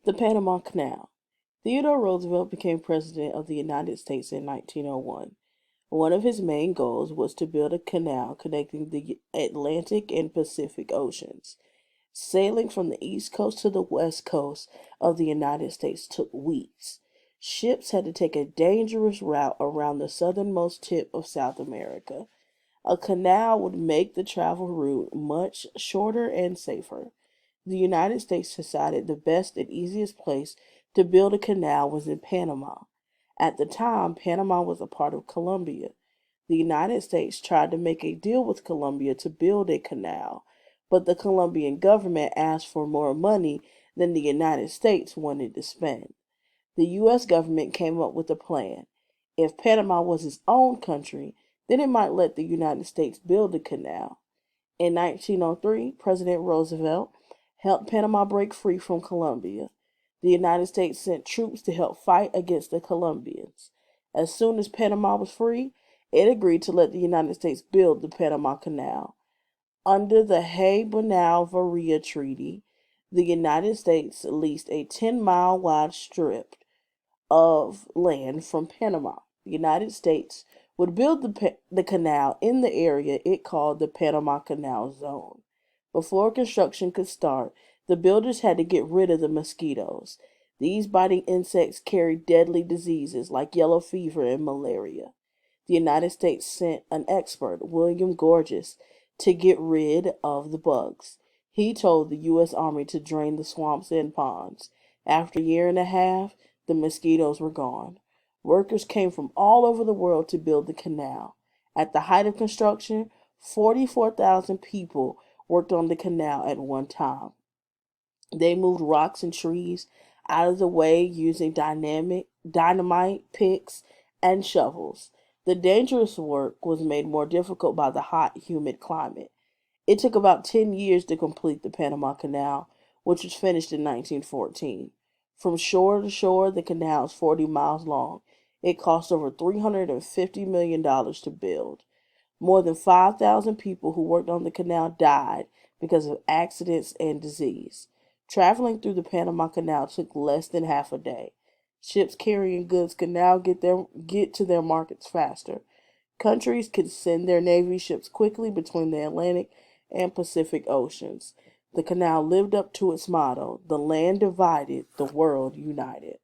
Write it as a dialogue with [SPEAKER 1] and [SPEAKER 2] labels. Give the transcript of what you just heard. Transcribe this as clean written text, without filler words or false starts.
[SPEAKER 1] The Panama Canal. Theodore Roosevelt became President of the United States in 1901. One of his main goals was to build a canal connecting the Atlantic and Pacific Oceans. Sailing from the East Coast to the West Coast of the United States took weeks. Ships had to take a dangerous route around the southernmost tip of South America. A canal would make the travel route much shorter and safer. The United States decided the best and easiest place to build a canal was in Panama. At the time, Panama was a part of Colombia. The United States tried to make a deal with Colombia to build a canal, but the Colombian government asked for more money than the United States wanted to spend. The U.S. government came up with a plan. If Panama was its own country, then it might let the United States build the canal. In 1903, President Roosevelt helped Panama break free from Colombia. The United States sent troops to help fight against the Colombians. As soon as Panama was free, it agreed to let the United States build the Panama Canal. Under the Hay-Bonal-Varia Treaty, the United States leased a 10-mile wide strip of land from Panama. The United States would build the canal in the area it called the Panama Canal Zone. Before construction could start, the builders had to get rid of the mosquitoes. These biting insects carried deadly diseases like yellow fever and malaria. The United States sent an expert, William Gorges, to get rid of the bugs. He told the U.S. Army to drain the swamps and ponds. After a year and a half, the mosquitoes were gone. Workers came from all over the world to build the canal. At the height of construction, 44,000 people worked on the canal at one time. They moved rocks and trees out of the way using dynamite, picks, and shovels. The dangerous work was made more difficult by the hot, humid climate. It took about 10 years to complete the Panama Canal, which was finished in 1914. From shore to shore, the canal is 40 miles long. It cost over $350 million to build. More than 5,000 people who worked on the canal died because of accidents and disease. Traveling through the Panama Canal took less than half a day. Ships carrying goods could now get to their markets faster. Countries could send their navy ships quickly between the Atlantic and Pacific Oceans. The canal lived up to its motto, the land divided, the world united.